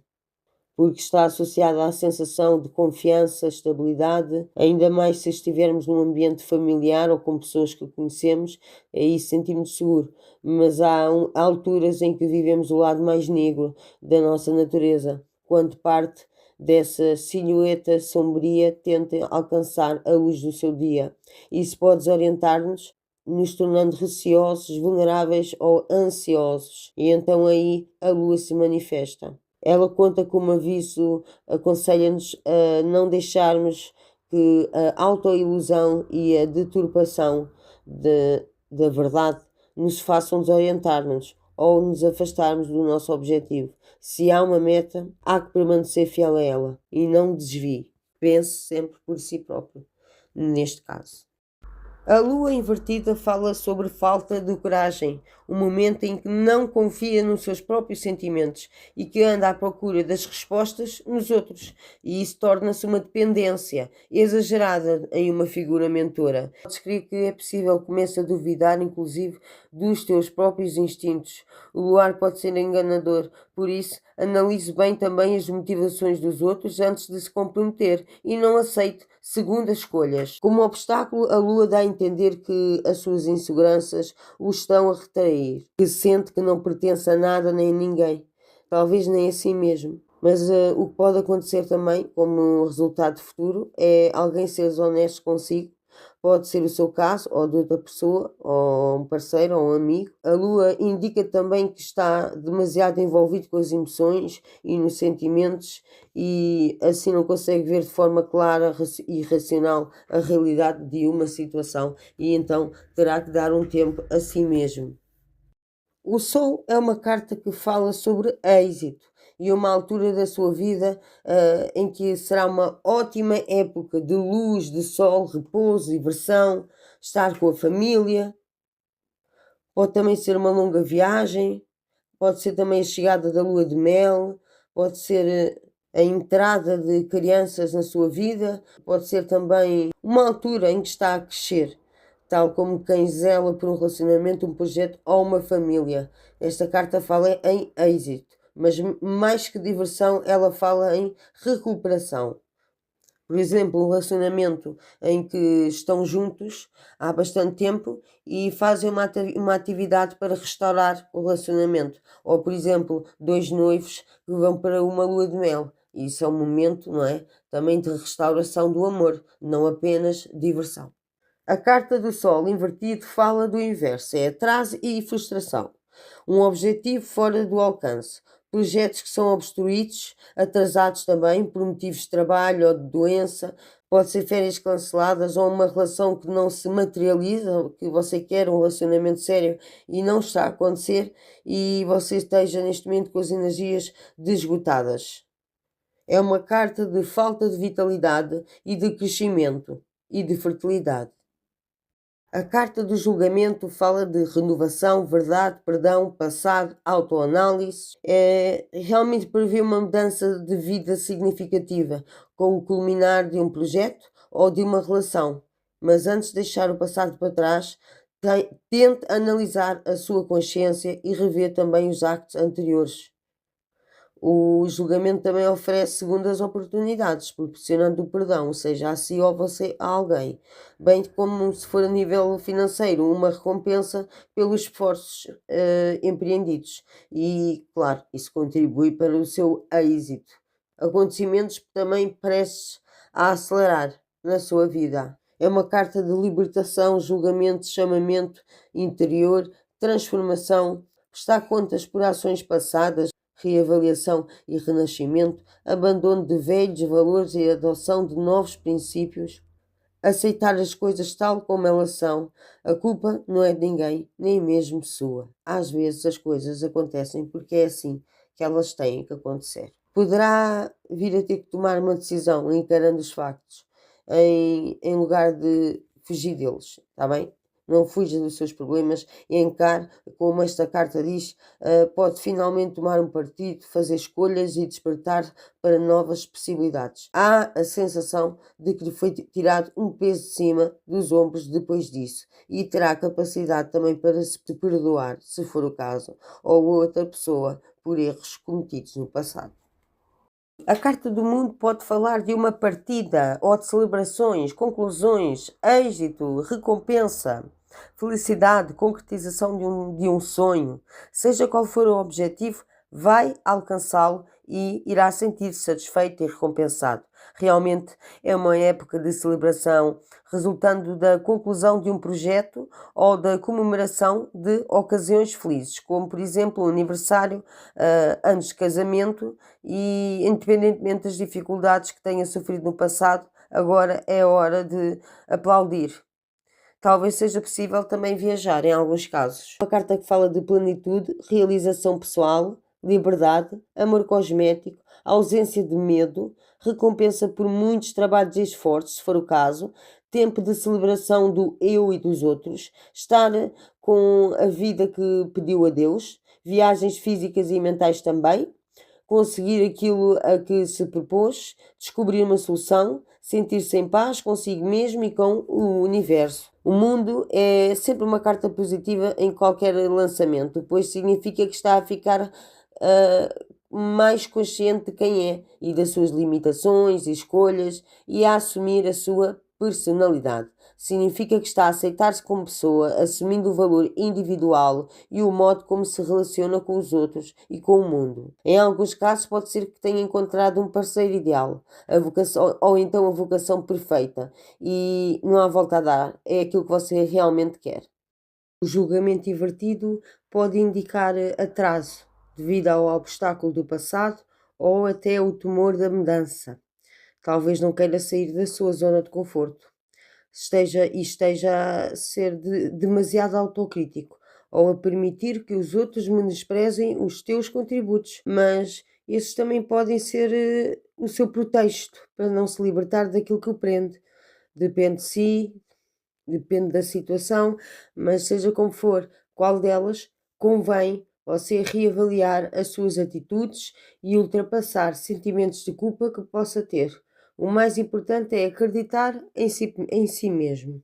porque está associada à sensação de confiança, estabilidade, ainda mais se estivermos num ambiente familiar ou com pessoas que conhecemos, aí sentimos seguro. Mas há alturas em que vivemos o lado mais negro da nossa natureza, quando parte dessa silhueta sombria tenta alcançar a luz do seu dia. Isso pode desorientar-nos, nos tornando receosos, vulneráveis ou ansiosos. E então aí a Lua se manifesta. Ela conta como aviso, aconselha-nos a não deixarmos que a autoilusão e a deturpação da verdade nos façam desorientar-nos ou nos afastarmos do nosso objetivo. Se há uma meta, há que permanecer fiel a ela e não desvie. Pense sempre por si próprio, neste caso. A Lua invertida fala sobre falta de coragem, um momento em que não confia nos seus próprios sentimentos e que anda à procura das respostas nos outros, e isso torna-se uma dependência exagerada em uma figura mentora. Podes crer que é possível que comece a duvidar, inclusive, dos teus próprios instintos. O luar pode ser enganador, por isso, analise bem também as motivações dos outros antes de se comprometer e não aceite segundas escolhas. Como obstáculo, a Lua dá a entender que as suas inseguranças o estão a retrair, que sente que não pertence a nada nem a ninguém, talvez nem a si mesmo. Mas o que pode acontecer também, como resultado futuro, é alguém ser honesto consigo. Pode ser o seu caso, ou de outra pessoa, ou um parceiro, ou um amigo. A Lua indica também que está demasiado envolvido com as emoções e nos sentimentos e assim não consegue ver de forma clara e racional a realidade de uma situação e então terá que dar um tempo a si mesmo. O Sol é uma carta que fala sobre êxito e uma altura da sua vida em que será uma ótima época de luz, de sol, repouso, diversão, estar com a família. Pode também ser uma longa viagem, pode ser também a chegada da lua de mel, pode ser a entrada de crianças na sua vida, pode ser também uma altura em que está a crescer, tal como quem zela por um relacionamento, um projeto ou uma família. Esta carta fala em êxito, mas mais que diversão, ela fala em recuperação. Por exemplo, um relacionamento em que estão juntos há bastante tempo e fazem uma atividade para restaurar o relacionamento. Ou, por exemplo, dois noivos que vão para uma lua de mel. Isso é um momento, não é? Também de restauração do amor, não apenas diversão. A carta do Sol invertido fala do inverso, é atraso e frustração. Um objetivo fora do alcance. Projetos que são obstruídos, atrasados também por motivos de trabalho ou de doença. Pode ser férias canceladas ou uma relação que não se materializa, que você quer um relacionamento sério e não está a acontecer e você esteja neste momento com as energias desgotadas. É uma carta de falta de vitalidade e de crescimento e de fertilidade. A carta do julgamento fala de renovação, verdade, perdão, passado, autoanálise. Realmente prevê uma mudança de vida significativa com o culminar de um projeto ou de uma relação. Mas antes de deixar o passado para trás, tente analisar a sua consciência e rever também os actos anteriores. O julgamento também oferece segundas oportunidades, proporcionando o perdão, seja a si ou você a alguém, bem como se for a nível financeiro, uma recompensa pelos esforços empreendidos. E, claro, isso contribui para o seu êxito. Acontecimentos também prestes a acelerar na sua vida. É uma carta de libertação, julgamento, chamamento interior, transformação, prestar contas por ações passadas, reavaliação e renascimento, abandono de velhos valores e adoção de novos princípios, aceitar as coisas tal como elas são. A culpa não é de ninguém, nem mesmo sua. Às vezes as coisas acontecem porque é assim que elas têm que acontecer. Poderá vir a ter que tomar uma decisão encarando os factos, em lugar de fugir deles, está bem? Não fuja dos seus problemas e encare, como esta carta diz, pode finalmente tomar um partido, fazer escolhas e despertar para novas possibilidades. Há a sensação de que lhe foi tirado um peso de cima dos ombros depois disso e terá capacidade também para se perdoar, se for o caso, ou outra pessoa por erros cometidos no passado. A carta do mundo pode falar de uma partida ou de celebrações, conclusões, êxito, recompensa, felicidade, concretização de um sonho. Seja qual for o objetivo, vai alcançá-lo e irá sentir-se satisfeito e recompensado. Realmente é uma época de celebração, resultando da conclusão de um projeto ou da comemoração de ocasiões felizes, como por exemplo o aniversário, anos de casamento e, independentemente das dificuldades que tenha sofrido no passado, agora é hora de aplaudir. Talvez seja possível também viajar em alguns casos. Uma carta que fala de plenitude, realização pessoal, liberdade, amor cosmético, ausência de medo, recompensa por muitos trabalhos e esforços, se for o caso, tempo de celebração do eu e dos outros, estar com a vida que pediu a Deus, viagens físicas e mentais também, conseguir aquilo a que se propôs, descobrir uma solução, sentir-se em paz consigo mesmo e com o universo. O mundo é sempre uma carta positiva em qualquer lançamento, pois significa que está a ficar mais consciente de quem é e das suas limitações e escolhas e a assumir a sua personalidade. Significa que está a aceitar-se como pessoa, assumindo o valor individual e o modo como se relaciona com os outros e com o mundo. Em alguns casos pode ser que tenha encontrado um parceiro ideal, a vocação, ou então a vocação perfeita, e não há volta a dar, é aquilo que você realmente quer. O julgamento invertido pode indicar atraso devido ao obstáculo do passado ou até o temor da mudança. Talvez não queira sair da sua zona de conforto. Esteja a ser demasiado autocrítico ou a permitir que os outros menosprezem os teus contributos, mas esses também podem ser o seu pretexto para não se libertar daquilo que o prende. Depende de si, depende da situação, mas seja como for, qual delas convém você reavaliar as suas atitudes e ultrapassar sentimentos de culpa que possa ter. O mais importante é acreditar em si mesmo.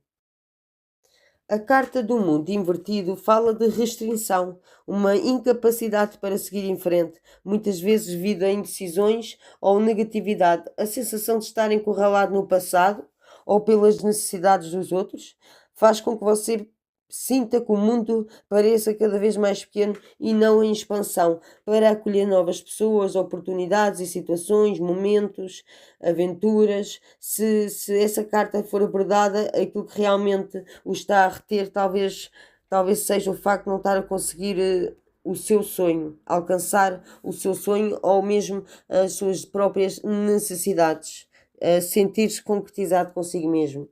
A carta do mundo invertido fala de restrição, uma incapacidade para seguir em frente, muitas vezes devido a indecisões ou negatividade, a sensação de estar encurralado no passado ou pelas necessidades dos outros, faz com que você sinta que o mundo pareça cada vez mais pequeno e não em expansão, para acolher novas pessoas, oportunidades e situações, momentos, aventuras. Se essa carta for abordada, aquilo que realmente o está a reter, talvez seja o facto de não estar a conseguir o seu sonho, alcançar o seu sonho ou mesmo as suas próprias necessidades, sentir-se concretizado consigo mesmo.